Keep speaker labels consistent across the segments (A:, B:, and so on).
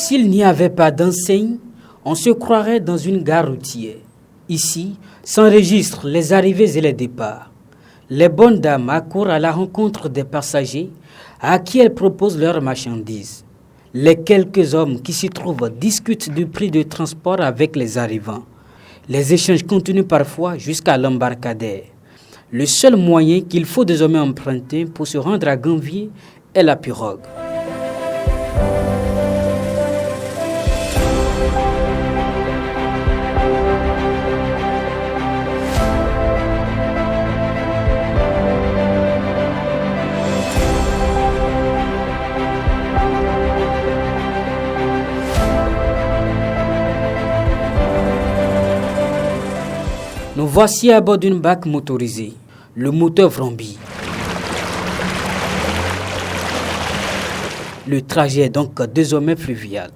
A: S'il n'y avait pas d'enseigne, on se croirait dans une gare routière. Ici, s'enregistrent les arrivées et les départs. Les bonnes dames accourent à la rencontre des passagers à qui elles proposent leurs marchandises. Les quelques hommes qui s'y trouvent discutent du prix de transport avec les arrivants. Les échanges continuent parfois jusqu'à l'embarcadère. Le seul moyen qu'il faut désormais emprunter pour se rendre à Ganvié est la pirogue. Nous voici à bord d'une barque motorisée. Le moteur vrombit. Le trajet est donc désormais fluvial.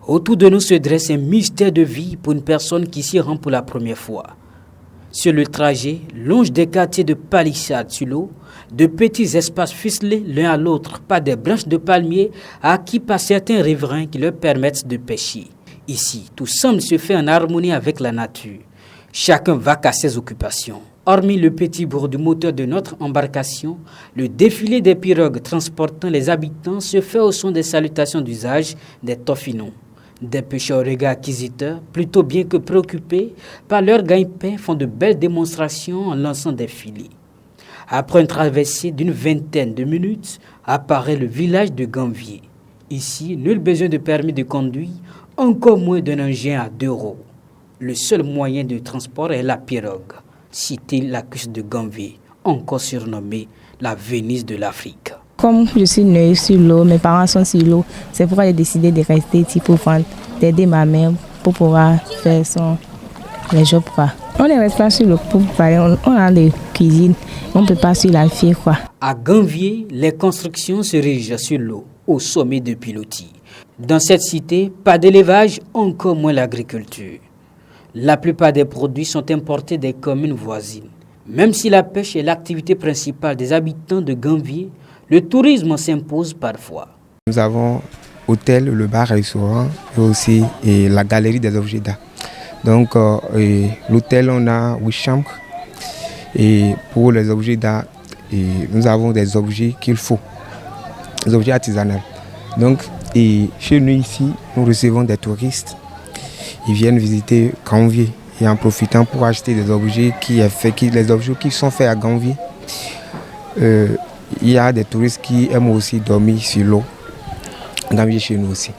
A: Autour de nous se dresse un mystère de vie pour une personne qui s'y rend pour la première fois. Sur le trajet, longe des quartiers de palissades sur l'eau, de petits espaces ficelés l'un à l'autre par des branches de palmiers acquis par certains riverains qui leur permettent de pêcher. Ici, tout semble se faire en harmonie avec la nature. Chacun va à ses occupations. Hormis le petit bruit du moteur de notre embarcation, le défilé des pirogues transportant les habitants se fait au son des salutations d'usage des toffinons. Des pêcheurs au regard acquisiteurs, plutôt bien que préoccupés par leur gagne-pain, font de belles démonstrations en lançant des filets. Après une traversée d'une vingtaine de minutes, apparaît le village de Ganvié. Ici, nul besoin de permis de conduire, encore moins d'un engin à 2 roues. Le seul moyen de transport est la pirogue, citée la cuisse de Ganvié, encore surnommée la Venise de l'Afrique.
B: Comme je suis née sur l'eau, mes parents sont sur l'eau, c'est pourquoi j'ai décidé de rester ici pour d'aider ma mère pour pouvoir faire les jobs. On ne reste pas sur l'eau pour parler, on a des cuisines, on ne peut pas sur la fille.
A: À Ganvié, les constructions se régissent sur l'eau, au sommet de pilotis. Dans cette cité, pas d'élevage, encore moins l'agriculture. La plupart des produits sont importés des communes voisines. Même si la pêche est l'activité principale des habitants de Ganvié, le tourisme s'impose parfois.
C: Nous avons hôtel, le bar-restaurant et aussi la galerie des objets d'art. Donc l'hôtel, on a 8 chambres et pour les objets d'art, nous avons des objets qu'il faut, des objets artisanaux. Donc chez nous ici, nous recevons des touristes. Ils viennent visiter Ganvié et en profitant pour acheter des objets les objets qui sont faits à Ganvié. Il y a des touristes qui aiment aussi dormir sur l'eau. Ganvié chez nous aussi.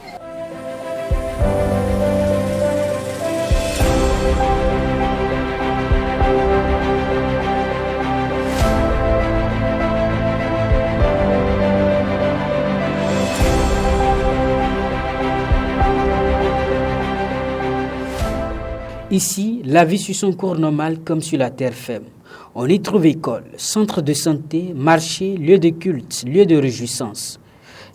A: Ici, la vie suit son cours normal comme sur la terre ferme. On y trouve école, centre de santé, marché, lieu de culte, lieu de réjouissance.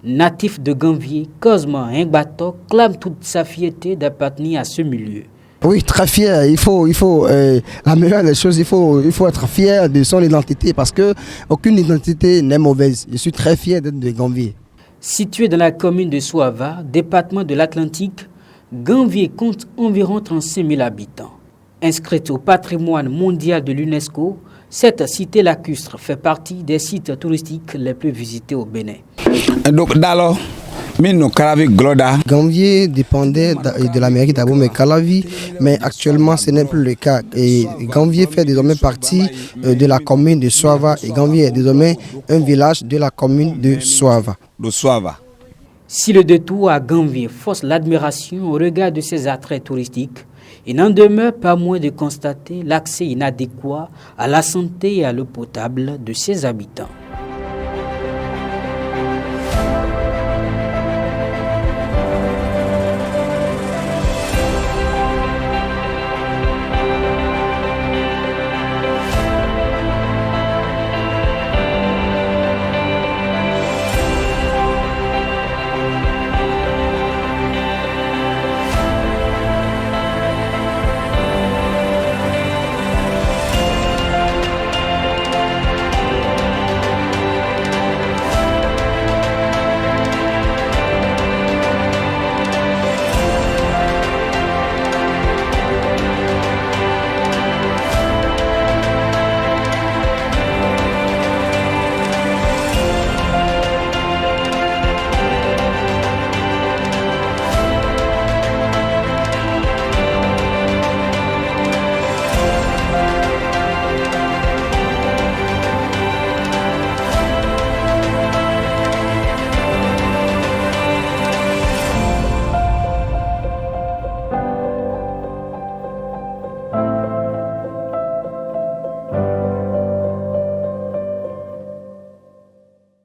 A: Natif de Ganvié, Cosma Ngbato clame toute sa fierté d'appartenir à ce milieu.
D: Oui, très fier. Il faut la meilleure des choses, il faut être fier de son identité parce qu'aucune identité n'est mauvaise. Je suis très fier d'être de Ganvié.
A: Situé dans la commune de Soava, département de l'Atlantique, Ganvié compte environ 35 000 habitants. Inscrite au patrimoine mondial de l'UNESCO, cette cité lacustre fait partie des sites touristiques les plus visités au Bénin.
D: Ganvié dépendait de la mairie d'Abomey-Calavi, mais actuellement ce n'est plus le cas. Et Ganvié fait désormais partie de la commune de Soava et Ganvié est désormais un village de la commune de Soava.
A: Si le détour à Ganvié force l'admiration au regard de ses attraits touristiques, il n'en demeure pas moins de constater l'accès inadéquat à la santé et à l'eau potable de ses habitants.